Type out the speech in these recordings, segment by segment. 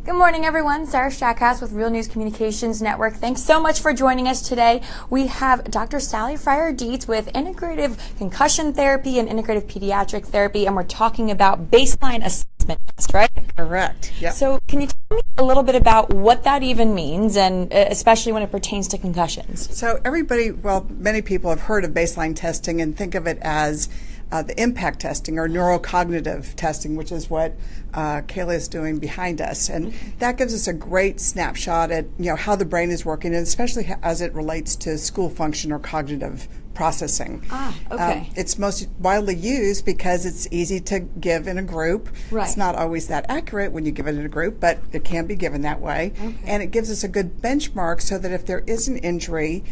Good morning, everyone. Sarah Stackhouse with Real News Communications Network. Thanks so much for joining us today. We have Dr. Sally Fryer-Dietz with Integrative Concussion Therapy and Integrative Pediatric Therapy, and we're talking about baseline assessment test, right? Correct. Yep. So can you tell me a little bit about what that even means, and especially when it pertains to concussions? So many people have heard of baseline testing and think of it as the impact testing or neurocognitive testing, which is what Kayla is doing behind us, and that gives us a great snapshot at how the brain is working, and especially as it relates to school function or cognitive processing. Okay. It's most widely used because it's easy to give in a group. Right. It's not always that accurate when you give it in a group, but it can be given that way, and it gives us a good benchmark so that if there is an injury,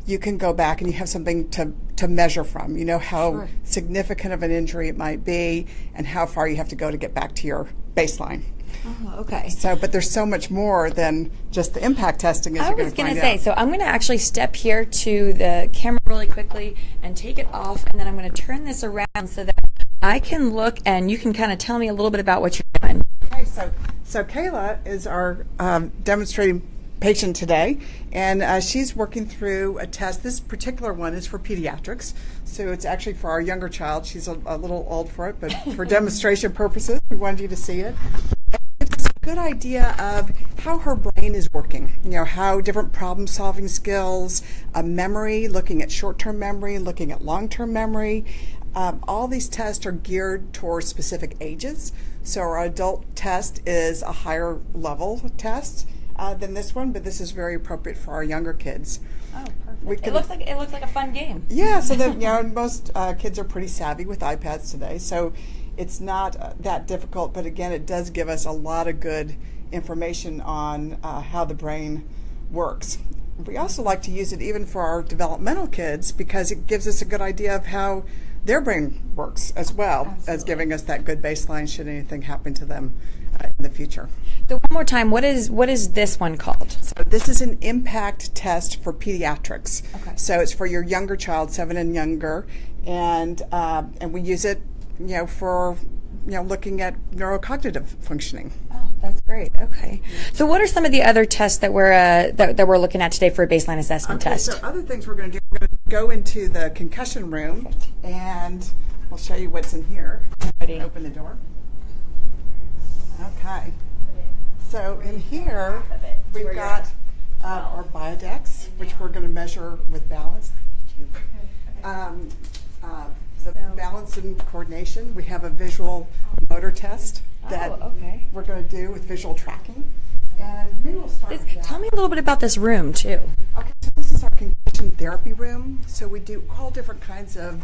you can go back and you have something to measure from. You know how significant of an injury it might be and how far you have to go to get back to your baseline. Oh, okay. So, but there's so much more than just the impact testing. I was going to say, so I'm going to actually step here to the camera really quickly and take it off, and then I'm going to turn this around so that I can look and you can kind of tell me a little bit about what you're doing. Okay, so Kayla is our demonstrating patient today, and she's working through a test. This particular one is for pediatrics, so it's actually for our younger child. She's a little old for it, but for demonstration purposes, we wanted you to see it. It's a good idea of how her brain is working, how different problem-solving skills, memory, looking at short-term memory, looking at long-term memory. All these tests are geared towards specific ages, so our adult test is a higher level test than this one, but this is very appropriate for our younger kids. Oh, perfect. It looks like a fun game. Yeah, so most kids are pretty savvy with iPads today, so it's not that difficult, but again, it does give us a lot of good information on how the brain works. We also like to use it even for our developmental kids because it gives us a good idea of how their brain works as well. Absolutely. As giving us that good baseline should anything happen to them in the future. So one more time, what is this one called? So this is an impact test for pediatrics. Okay. So it's for your younger child, 7 and younger, and we use it, for looking at neurocognitive functioning. Oh, that's great. Okay. So what are some of the other tests that we're looking at today for a baseline assessment test? So other things we're going to do, we're going to go into the concussion room, and we'll show you what's in here. Ready. Open the door. Okay. So in here, we've got our biodex, which we're going to measure with balance. The balance and coordination. We have a visual motor test that we're going to do with visual tracking. And maybe we'll start with that. Tell me a little bit about this room, too. Okay, so this is our concussion therapy room. So we do all different kinds of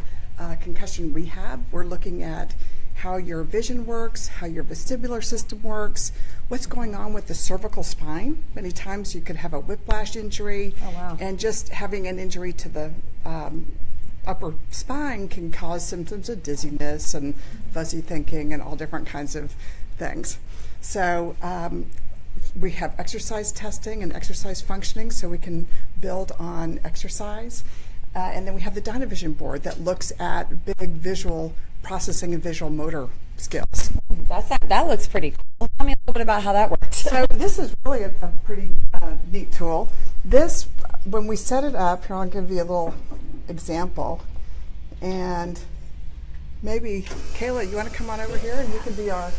concussion rehab. We're looking at how your vision works, how your vestibular system works, what's going on with the cervical spine. Many times you could have a whiplash injury, and just having an injury to the upper spine can cause symptoms of dizziness and fuzzy thinking and all different kinds of things. So we have exercise testing and exercise functioning, so we can build on exercise. And then we have the Dynavision board that looks at big visual processing and visual motor skills. That looks pretty cool. Tell me a little bit about how that works. So this is really a pretty neat tool. This, when we set it up, here I'll give you a little example. And maybe, Kayla, you want to come on over here and you can be our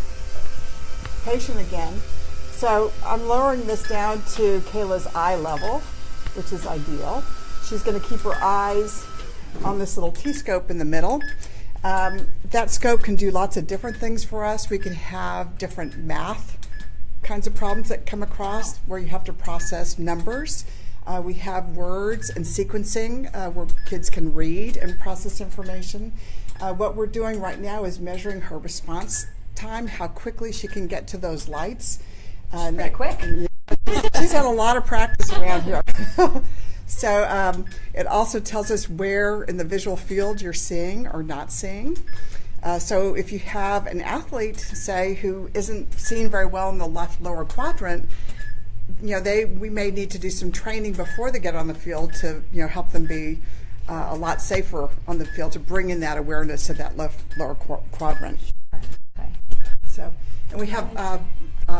patient again. So I'm lowering this down to Kayla's eye level, which is ideal. She's going to keep her eyes on this little T-scope in the middle. That scope can do lots of different things for us. We can have different math kinds of problems that come across where you have to process numbers. We have words and sequencing where kids can read and process information. What we're doing right now is measuring her response time, how quickly she can get to those lights. Pretty quick. She's had a lot of practice around here. So it also tells us where in the visual field you're seeing or not seeing. So if you have an athlete, say, who isn't seeing very well in the left lower quadrant, we may need to do some training before they get on the field to help them be a lot safer on the field, to bring in that awareness of that left lower quadrant. Okay. So, and we have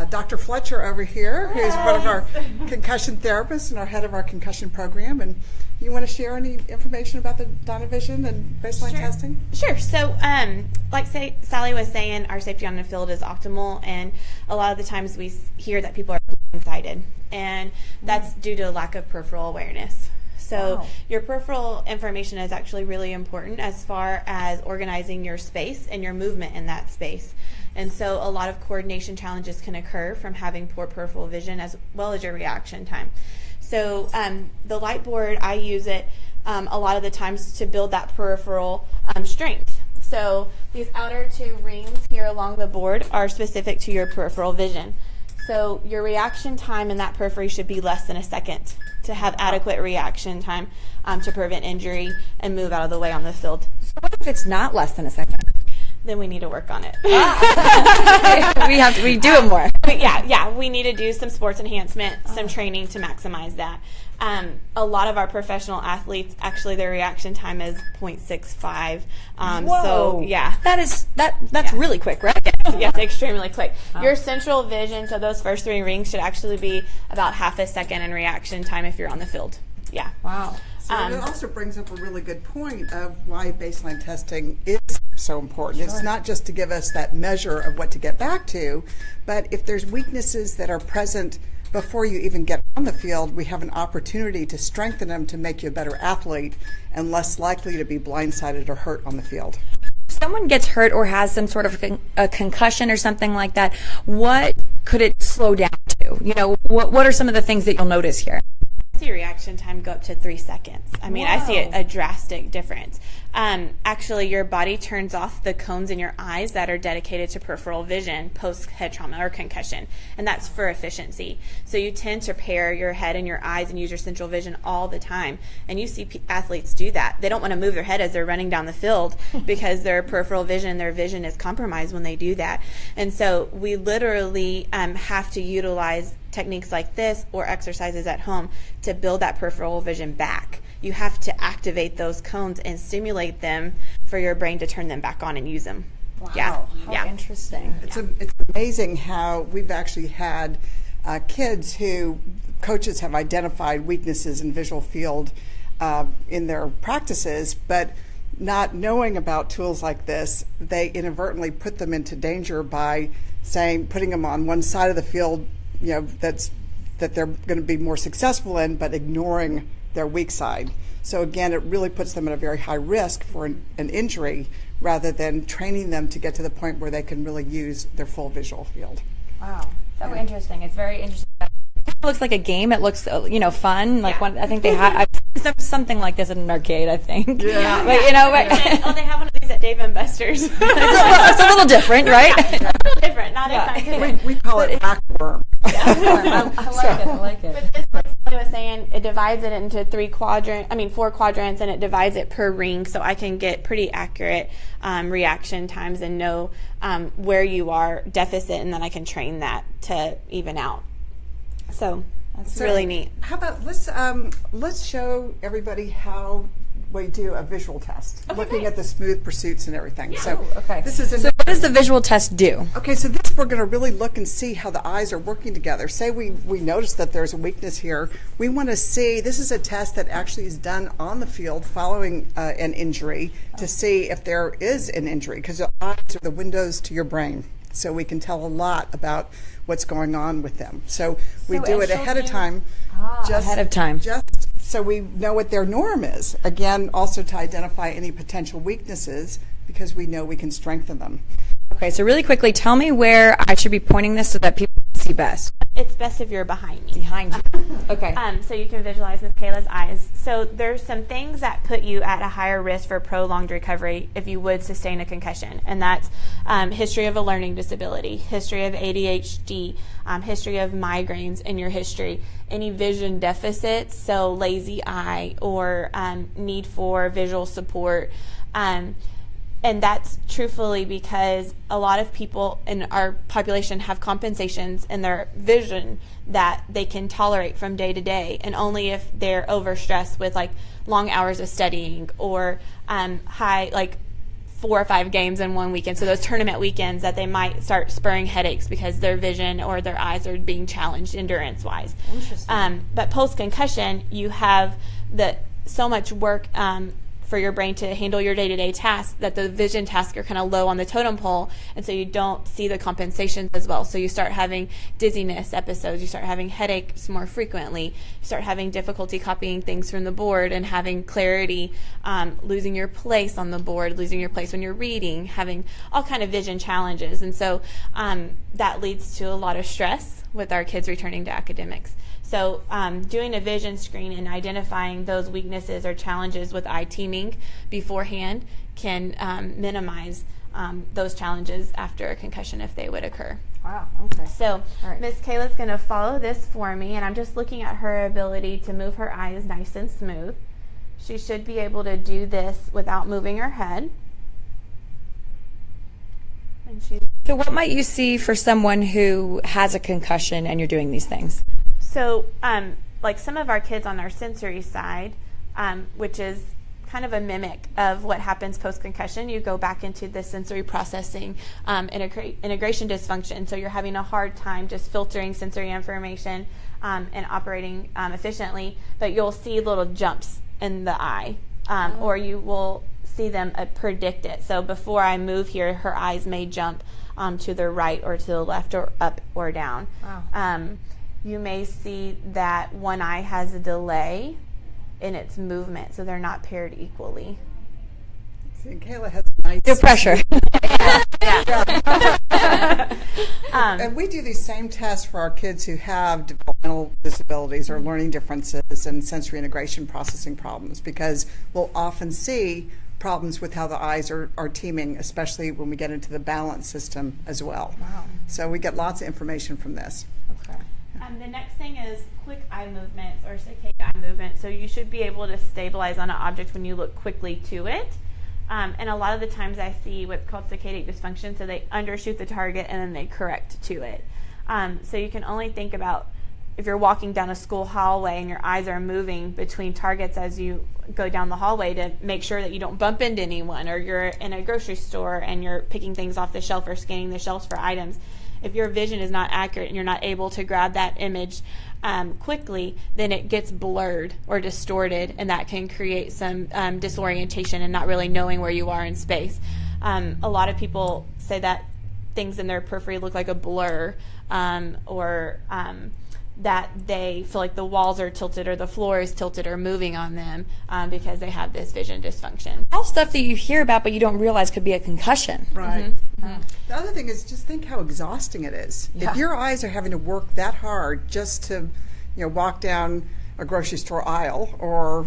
Dr. Fletcher over here, who's one of our concussion therapists and our head of our concussion program. And you want to share any information about the Dynavision and baseline testing? Sure. So, like Sally was saying, our safety on the field is optimal, and a lot of the times we hear that people are blindsided, and that's due to a lack of peripheral awareness. So your peripheral information is actually really important as far as organizing your space and your movement in that space. And so a lot of coordination challenges can occur from having poor peripheral vision as well as your reaction time. So the light board, I use it a lot of the times to build that peripheral strength. So these outer two rings here along the board are specific to your peripheral vision. So your reaction time in that periphery should be less than a second to have adequate reaction time to prevent injury and move out of the way on the field. So what if it's not less than a second? Then we need to work on it. we do it more. We need to do some sports enhancement, some training to maximize that. A lot of our professional athletes, actually their reaction time is 0.65. Whoa. So that's really quick, right? Yes, extremely quick. Your central vision, so those first three rings should actually be about half a second in reaction time if you're on the field. Yeah. Wow. So it also brings up a really good point of why baseline testing is so important. Sure. It's not just to give us that measure of what to get back to, but if there's weaknesses that are present before you even get on the field, we have an opportunity to strengthen them to make you a better athlete and less likely to be blindsided or hurt on the field. If someone gets hurt or has some sort of a concussion or something like that, what could it slow down to? You know, what are some of the things that you'll notice here? I see reaction time go up to 3 seconds. I mean, I see a drastic difference. Actually, your body turns off the cones in your eyes that are dedicated to peripheral vision post-head trauma or concussion, and that's for efficiency. So you tend to pair your head and your eyes and use your central vision all the time, and you see athletes do that. They don't want to move their head as they're running down the field because their peripheral vision, their vision is compromised when they do that. And so we literally have to utilize techniques like this or exercises at home to build that peripheral vision back. You have to activate those cones and stimulate them for your brain to turn them back on and use them. Wow, how interesting. It's amazing how we've actually had kids who coaches have identified weaknesses in visual field in their practices, but not knowing about tools like this, they inadvertently put them into danger by putting them on one side of the field, you know, that they're going to be more successful in, but ignoring their weak side. So again, it really puts them at a very high risk for an injury rather than training them to get to the point where they can really use their full visual field. Wow, so interesting. It's very interesting. It looks like a game. It looks, fun. Like I think they have something like this in an arcade. I think. Yeah. But they have one of these at Dave & Buster's. It's a little different, right? It's a little different. Not as scientific. We call it backworm. I like it. But this, like Sally was saying, it divides it into 4 quadrants, and it divides it per ring, so I can get pretty accurate reaction times and know where you are deficit, and then I can train that to even out. So that's really neat. How about let's show everybody how we do a visual test, looking at the smooth pursuits and everything. Yeah. So okay. So what does the visual test do? Okay, so this we're going to really look and see how the eyes are working together. Say we notice that there's a weakness here. We want to see, this is a test that actually is done on the field following an injury to see if there is an injury, because the eyes are the windows to your brain. So we can tell a lot about what's going on with them. So we do it ahead of time. Just so we know what their norm is. Again, also to identify any potential weaknesses, because we know we can strengthen them. Okay, so really quickly, tell me where I should be pointing this so that people can see best. It's best if you're behind me. Behind you. Okay. So you can visualize Miss Kayla's eyes. So there's some things that put you at a higher risk for prolonged recovery if you would sustain a concussion, and that's history of a learning disability, history of ADHD, history of migraines in your history, any vision deficits, so lazy eye or need for visual support. And that's truthfully because a lot of people in our population have compensations in their vision that they can tolerate from day to day, and only if they're overstressed with like long hours of studying or high 4 or 5 games in one weekend. So those tournament weekends that they might start spurring headaches because their vision or their eyes are being challenged endurance-wise. Interesting. But post-concussion, you have so much work for your brain to handle your day-to-day tasks that the vision tasks are kind of low on the totem pole, and so you don't see the compensations as well. So you start having dizziness episodes, you start having headaches more frequently, you start having difficulty copying things from the board and having clarity, losing your place on the board, losing your place when you're reading, having all kind of vision challenges. And so that leads to a lot of stress with our kids returning to academics. So doing a vision screen and identifying those weaknesses or challenges with eye teaming beforehand can minimize those challenges after a concussion if they would occur. Wow, okay. So right. Miss Kayla's going to follow this for me, and I'm just looking at her ability to move her eyes nice and smooth. She should be able to do this without moving her head. And so what might you see for someone who has a concussion and you're doing these things? So, like some of our kids on our sensory side, which is kind of a mimic of what happens post-concussion, you go back into the sensory processing integration dysfunction. So you're having a hard time just filtering sensory information and operating efficiently, but you'll see little jumps in the eye, or you will see them predict it. So before I move here, her eyes may jump to the right or to the left or up or down. Wow. You may see that one eye has a delay in its movement, so they're not paired equally. See, Kayla has nice... No pressure. And we do these same tests for our kids who have developmental disabilities or learning differences and sensory integration processing problems, because we'll often see problems with how the eyes are teaming, especially when we get into the balance system as well. Wow. So we get lots of information from this. Okay. The next thing is quick eye movements or saccade eye movement. So you should be able to stabilize on an object when you look quickly to it. And a lot of the times I see what's called saccadic dysfunction, so they undershoot the target and then they correct to it. So you can only think about if you're walking down a school hallway and your eyes are moving between targets as you go down the hallway to make sure that you don't bump into anyone, or you're in a grocery store and you're picking things off the shelf or scanning the shelves for items. If your vision is not accurate and you're not able to grab that image quickly, then it gets blurred or distorted, and that can create some disorientation and not really knowing where you are in space. A lot of people say that things in their periphery look like a blur, or that they feel like the walls are tilted or the floor is tilted or moving on them because they have this vision dysfunction. All stuff that you hear about but you don't realize could be a concussion. Right. Mm-hmm. The other thing is just think how exhausting it is. Yeah. If your eyes are having to work that hard just to, walk down a grocery store aisle, or,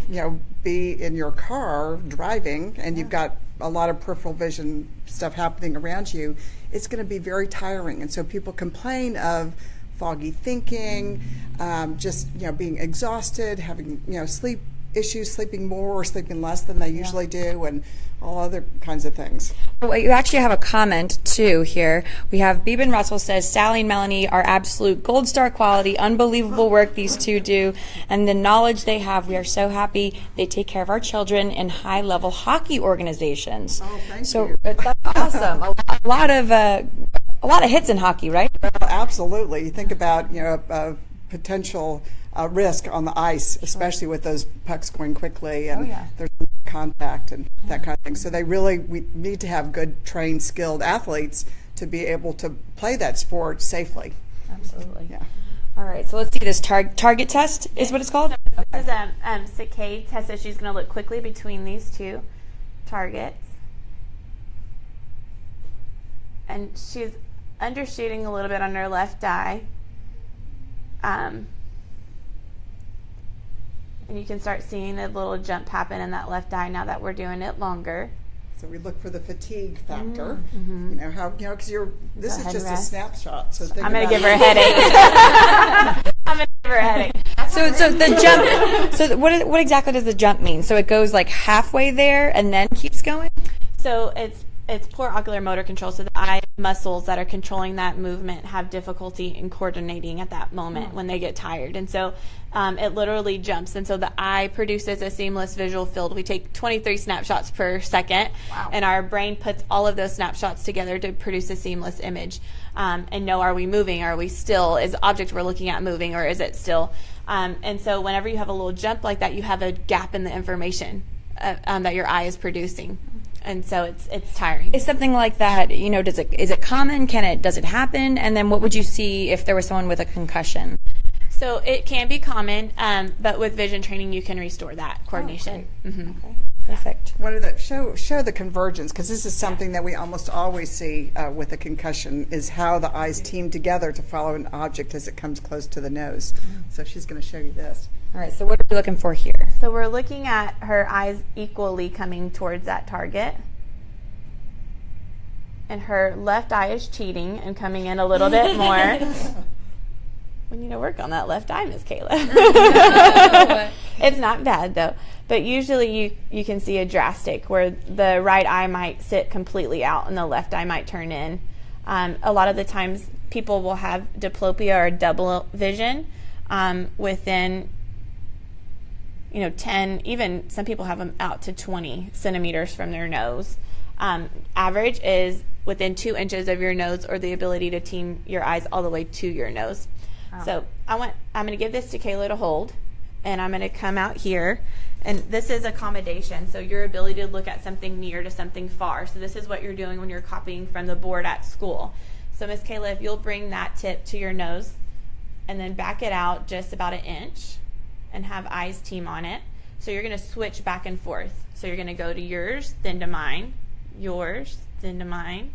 be in your car driving and you've got a lot of peripheral vision stuff happening around you, it's going to be very tiring. And so people complain of foggy thinking, just being exhausted, having sleep issues, sleeping more or sleeping less than they usually do, and all other kinds of things. Well, you actually have a comment too here. We have Beeben Russell says Sally and Melanie are absolute gold star quality, unbelievable work these two do, and the knowledge they have. We are so happy they take care of our children in high level hockey organizations. Oh, thank so you. That's awesome. A lot of hits in hockey, right? Well, absolutely. You think about a potential risk on the ice, especially with those pucks going quickly, and there's contact and that kind of thing. So we need to have good, trained, skilled athletes to be able to play that sport safely. Absolutely. Yeah. All right. So let's see this target test is what it's called. So this is a saccade test. So she's going to look quickly between these two targets, and she's undershooting a little bit on her left eye. And you can start seeing a little jump happen in that left eye now that we're doing it longer. So we look for the fatigue factor. Mm-hmm. Because this is just a snapshot. So I'm going to give her a headache. I'm going to give her a headache. So the jump. So what exactly does the jump mean? So it goes like halfway there and then keeps going. So it's it's poor ocular motor control, so the eye muscles that are controlling that movement have difficulty in coordinating at that moment when they get tired. And so it literally jumps. And so the eye produces a seamless visual field. We take 23 snapshots per second, and our brain puts all of those snapshots together to produce a seamless image and know, are we moving? Are we still? Is the object we're looking at moving, or is it still? And so whenever you have a little jump like that, you have a gap in the information that your eye is producing. And so it's tiring. Is something like that, you know, is it common? Does it happen? And then what would you see if there was someone with a concussion? So it can be common, but with vision training, you can restore that coordination. Okay. Perfect. What are the show the convergence, because this is something that we almost always see with a concussion, is how the eyes team together to follow an object as it comes close to the nose. So she's going to show you this. All right, so what are we looking for here? So we're looking at her eyes equally coming towards that target. And her left eye is cheating and coming in a little bit more. We need to work on that left eye, Miss Kayla. It's not bad, though. But usually you can see a drastic where the right eye might sit completely out and the left eye might turn in. A lot of the times people will have diplopia or double vision within 10, even some people have them out to 20 centimeters from their nose. Average is within 2 inches of your nose, or the ability to team your eyes all the way to your nose. Wow. So I'm going to give this to Kayla to hold, and I'm going to come out here. And this is accommodation, so your ability to look at something near to something far. So this is what you're doing when you're copying from the board at school. So Miss Kayla, if you'll bring that tip to your nose and then back it out just about 1 inch and have eyes team on it. So you're going to switch back and forth. So you're going to go to yours, then to mine, yours, then to mine,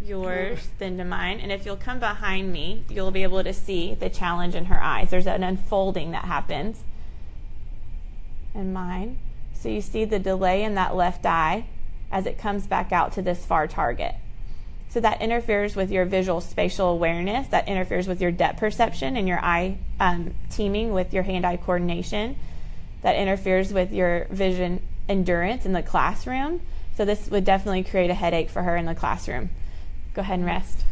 yours, then to mine. And if you'll come behind me, you'll be able to see the challenge in her eyes. There's an unfolding that happens. And mine. So you see the delay in that left eye as it comes back out to this far target. So that interferes with your visual spatial awareness. That interferes with your depth perception and your eye teaming with your hand-eye coordination. That interferes with your vision endurance in the classroom. So this would definitely create a headache for her in the classroom. Go ahead and rest.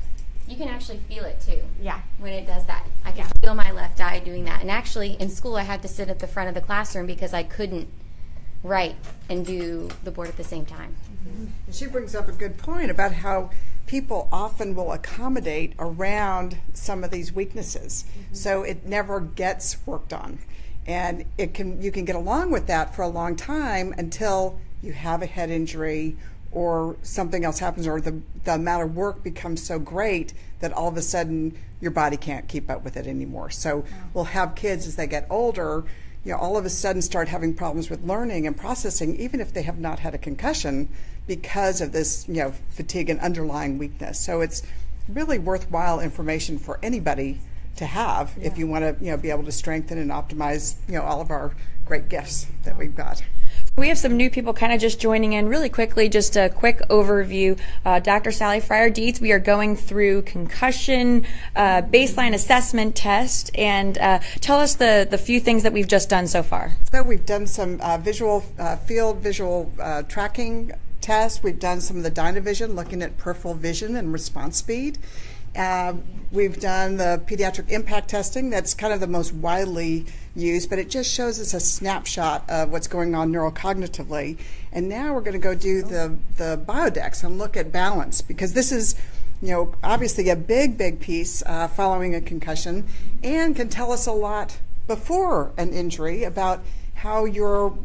You can actually feel it too. Yeah. When it does that. I can feel my left eye doing that. And actually, in school, I had to sit at the front of the classroom because I couldn't write and do the board at the same time. Mm-hmm. She brings up a good point about how people often will accommodate around some of these weaknesses. Mm-hmm. So it never gets worked on. And you can get along with that for a long time until you have a head injury or something else happens, or the amount of work becomes so great that all of a sudden your body can't keep up with it anymore. So we'll have kids as they get older, all of a sudden start having problems with learning and processing, even if they have not had a concussion, because of this, fatigue and underlying weakness. So it's really worthwhile information for anybody to have if you want to, be able to strengthen and optimize, all of our great gifts that we've got. We have some new people kind of just joining in really quickly. Just a quick overview. Dr. Sally Fryer Dietz, we are going through concussion baseline assessment test, and tell us the few things that we've just done so far. So we've done some field visual tracking tests. We've done some of the Dynavision, looking at peripheral vision and response speed. We've done the pediatric impact testing. That's kind of the most widely used, but it just shows us a snapshot of what's going on neurocognitively. And now we're going to go do the biodex and look at balance, because this is, obviously a big piece following a concussion, and can tell us a lot before an injury about how your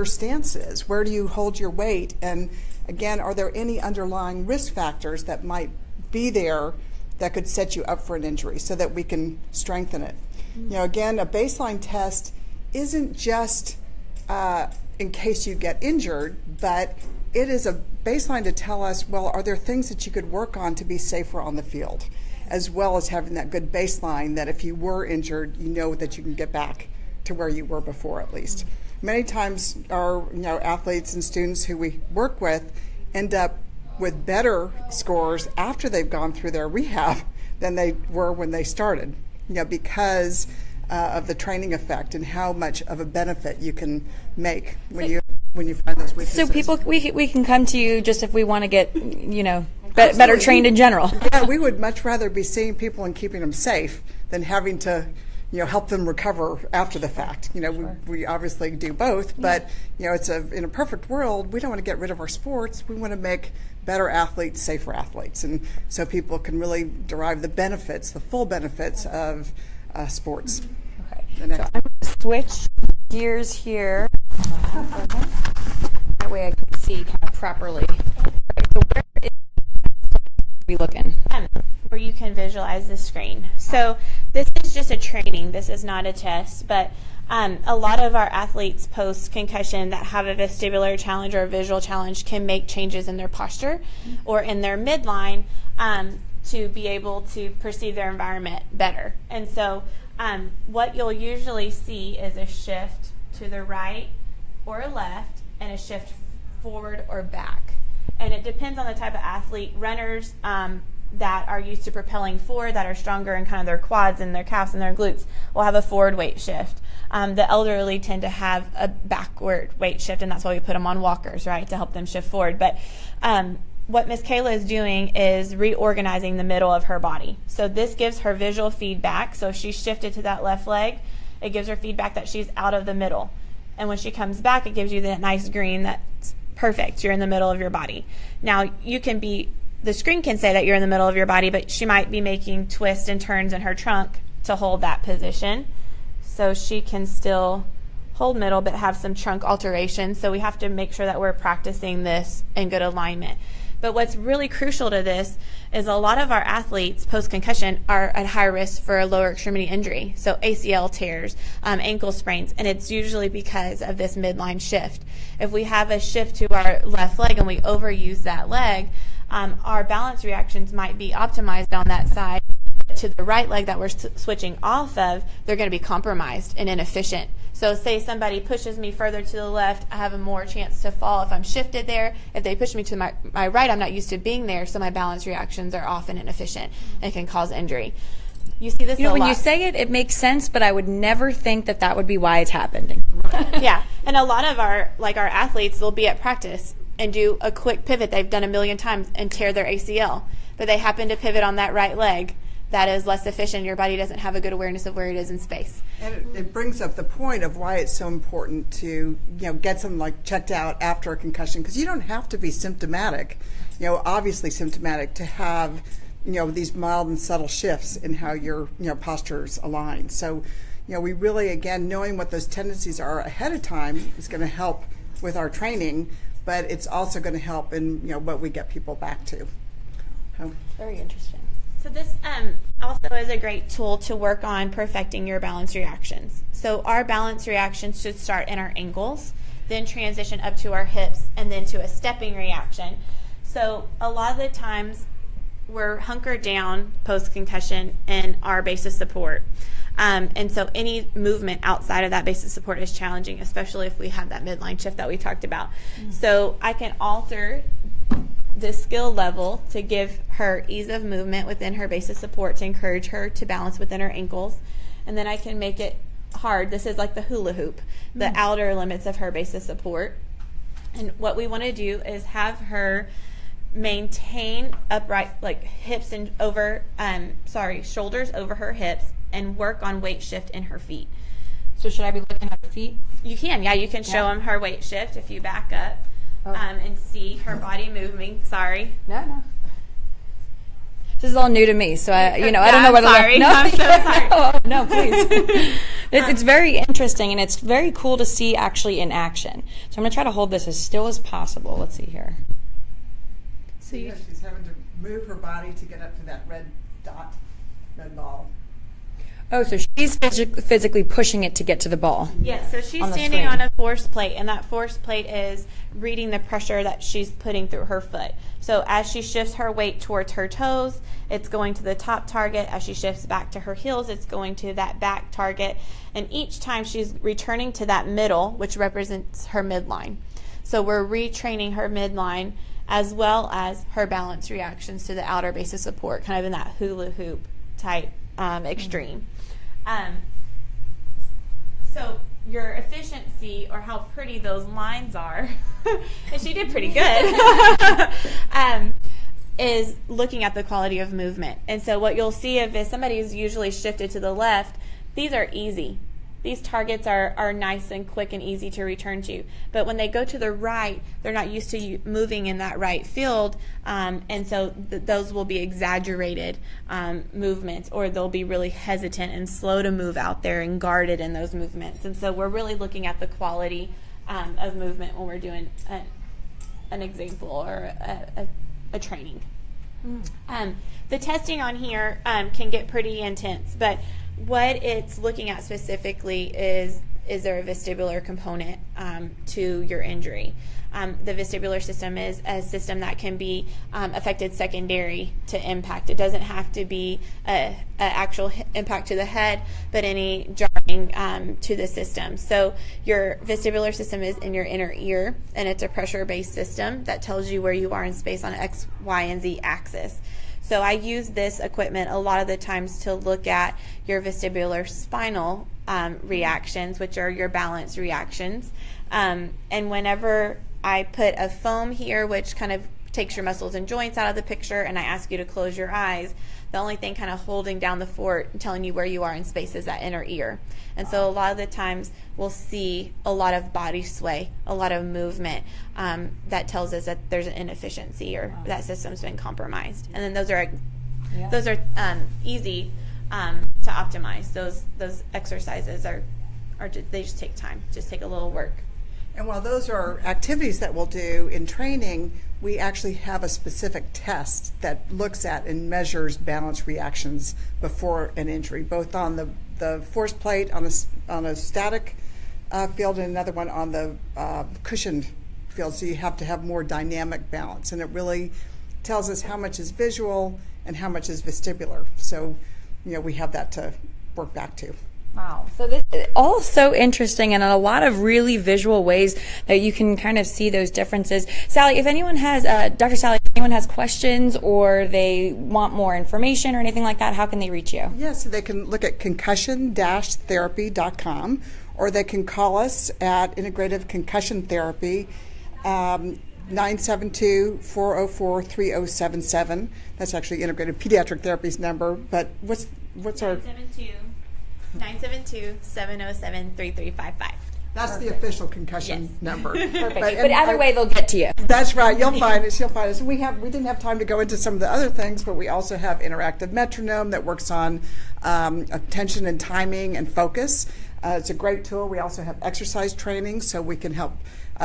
stance is. Where do you hold your weight? And again, are there any underlying risk factors that might be there that could set you up for an injury, so that we can strengthen it. Again, a baseline test isn't just in case you get injured, but it is a baseline to tell us, well, are there things that you could work on to be safer on the field, as well as having that good baseline that if you were injured, that you can get back to where you were before, at least. Many times our athletes and students who we work with end up with better scores after they've gone through their rehab than they were when they started, because of the training effect and how much of a benefit you can make when you when you find those weaknesses. So people, we can come to you just if we want to get, better trained in general. Yeah, we would much rather be seeing people and keeping them safe than having to, help them recover after the fact. We obviously do both, but it's in a perfect world, we don't want to get rid of our sports. We want to make better athletes, safer athletes, and so people can really derive the full benefits of sports. Okay. So I'm going to switch gears here. That way I can see kind of properly. So where is we looking? Where you can visualize the screen. So this is just a training. This is not a test, but a lot of our athletes post-concussion that have a vestibular challenge or a visual challenge can make changes in their posture or in their midline to be able to perceive their environment better. And so what you'll usually see is a shift to the right or left and a shift forward or back. And it depends on the type of athlete. Runners that are used to propelling forward, that are stronger in kind of their quads and their calves and their glutes, will have a forward weight shift. The elderly tend to have a backward weight shift, and that's why we put them on walkers, right, to help them shift forward. But what Miss Kayla is doing is reorganizing the middle of her body. So this gives her visual feedback. So if she's shifted to that left leg, it gives her feedback that she's out of the middle. And when she comes back, it gives you that nice green that's perfect. You're in the middle of your body. Now, the screen can say that you're in the middle of your body, but she might be making twists and turns in her trunk to hold that position. So she can still hold middle but have some trunk alteration. So we have to make sure that we're practicing this in good alignment. But what's really crucial to this is a lot of our athletes post-concussion are at high risk for a lower extremity injury, so ACL tears, ankle sprains, and it's usually because of this midline shift. If we have a shift to our left leg and we overuse that leg, our balance reactions might be optimized on that side. To the right leg that we're switching off of, they're going to be compromised and inefficient. So say somebody pushes me further to the left, I have a more chance to fall if I'm shifted there. If they push me to my right, I'm not used to being there, so my balance reactions are often inefficient and can cause injury. You see this a lot. When you say it, it makes sense, but I would never think that would be why it's happening. Yeah, and a lot of our athletes, they'll be at practice and do a quick pivot they've done a million times and tear their ACL, but they happen to pivot on that right leg. That is less efficient. Your body doesn't have a good awareness of where it is in space. And it brings up the point of why it's so important to get some checked out after a concussion, because you don't have to be symptomatic, obviously symptomatic, to have these mild and subtle shifts in how your postures align. So we really, again, knowing what those tendencies are ahead of time is going to help with our training, but it's also going to help in what we get people back to. Very interesting. So this also is a great tool to work on perfecting your balance reactions. So our balance reactions should start in our ankles, then transition up to our hips, and then to a stepping reaction. So a lot of the times we're hunkered down post-concussion in our base of support. And so any movement outside of that base of support is challenging, especially if we have that midline shift that we talked about. So I can alter the skill level to give her ease of movement within her base of support to encourage her to balance within her ankles. And then I can make it hard. This is like the hula hoop, the outer limits of her base of support. And what we want to do is have her maintain upright, hips and shoulders over her hips, and work on weight shift in her feet. So should I be looking at her feet? You can, yeah. You can show them her weight shift if you back up. And see her body moving. Sorry. No. This is all new to me, so I don't know what. Sorry. I'm so sorry. No, please. It's very interesting, and it's very cool to see actually in action. So I'm going to try to hold this as still as possible. Let's see here. So she's having to move her body to get up to that red ball. Oh, so she's physically pushing it to get to the ball. Yeah, so she's standing on a force plate, and that force plate is reading the pressure that she's putting through her foot. So as she shifts her weight towards her toes, it's going to the top target. As she shifts back to her heels, it's going to that back target. And each time she's returning to that middle, which represents her midline. So we're retraining her midline as well as her balance reactions to the outer base of support, kind of in that hula hoop type extreme. so your efficiency, or how pretty those lines are, and she did pretty good, is looking at the quality of movement. And so what you'll see if somebody's usually shifted to the left, these are easy. These targets are nice and quick and easy to return to. But when they go to the right, they're not used to moving in that right field, and so those will be exaggerated movements, or they'll be really hesitant and slow to move out there and guarded in those movements. And so we're really looking at the quality of movement when we're doing an example or a training. The testing on here can get pretty intense, but what it's looking at specifically is there a vestibular component to your injury? The vestibular system is a system that can be affected secondary to impact. It doesn't have to be an actual impact to the head, but any jarring to the system. So your vestibular system is in your inner ear, and it's a pressure-based system that tells you where you are in space on X, Y, and Z axis. So I use this equipment a lot of the times to look at your vestibular spinal reactions, which are your balance reactions. And whenever I put a foam here, which kind of takes your muscles and joints out of the picture, and I ask you to close your eyes, the only thing kind of holding down the fort and telling you where you are in space is that inner ear. And so a lot of the times we'll see a lot of body sway, a lot of movement that tells us that there's an inefficiency or that system's been compromised. And then those are easy to optimize. Those exercises they just take time, just take a little work. And while those are activities that we'll do in training, we actually have a specific test that looks at and measures balance reactions before an injury, both on the force plate on a static field and another one on the cushioned field. So you have to have more dynamic balance, and it really tells us how much is visual and how much is vestibular. So, we have that to work back to. Wow. So this is all so interesting, and a lot of really visual ways that you can kind of see those differences. Sally, if anyone has, Dr. Sally, if anyone has questions or they want more information or anything like that, how can they reach you? Yes, so they can look at concussion-therapy.com, or they can call us at Integrative Concussion Therapy, 972-404-3077. That's actually Integrative Pediatric Therapy's number, but what's our... 972-707-3355. That's the official concussion number. Perfect. But either way, they'll get to you. That's right. You'll find us. You'll find us. We didn't have time to go into some of the other things, but we also have interactive metronome that works on attention and timing and focus. It's a great tool. We also have exercise training, so we can help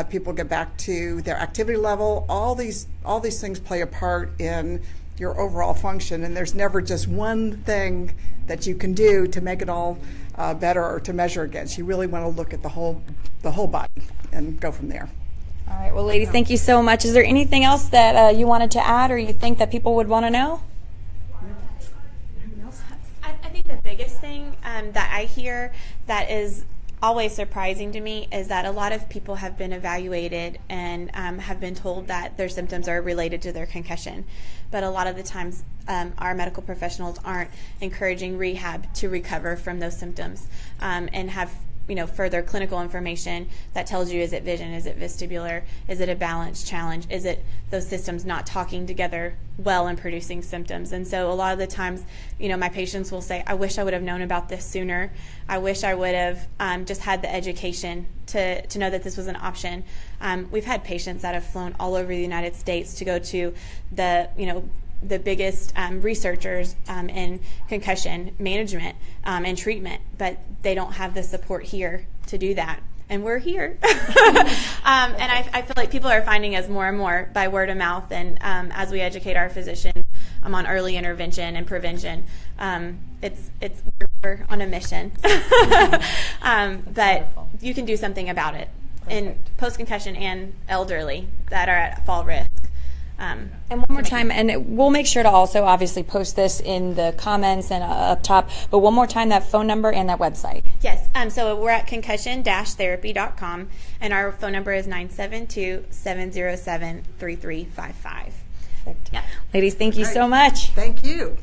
people get back to their activity level. All these things play a part in your overall function, and there's never just one thing that you can do to make it all better or to measure against. You really want to look at the whole body and go from there. All right. Well, ladies, thank you so much. Is there anything else that you wanted to add, or you think that people would want to know? I think the biggest thing that I hear that is always surprising to me is that a lot of people have been evaluated and have been told that their symptoms are related to their concussion. But a lot of the times our medical professionals aren't encouraging rehab to recover from those symptoms and have further clinical information that tells you, is it vision, is it vestibular, is it a balance challenge, is it those systems not talking together well and producing symptoms. And so a lot of the times, my patients will say, I wish I would have known about this sooner. I wish I would have just had the education to know that this was an option. We've had patients that have flown all over the United States to go to the biggest researchers in concussion management and treatment, but they don't have the support here to do that. And we're here. And I feel like people are finding us more and more by word of mouth, and as we educate our physicians on early intervention and prevention. We're on a mission. But you can do something about it. In post-concussion and elderly that are at fall risk. And one more time, and we'll make sure to also obviously post this in the comments and up top, but one more time, that phone number and that website. Yes, so we're at concussion-therapy.com, and our phone number is 972-707-3355. Perfect. Yeah. Ladies, thank you so much. Thank you.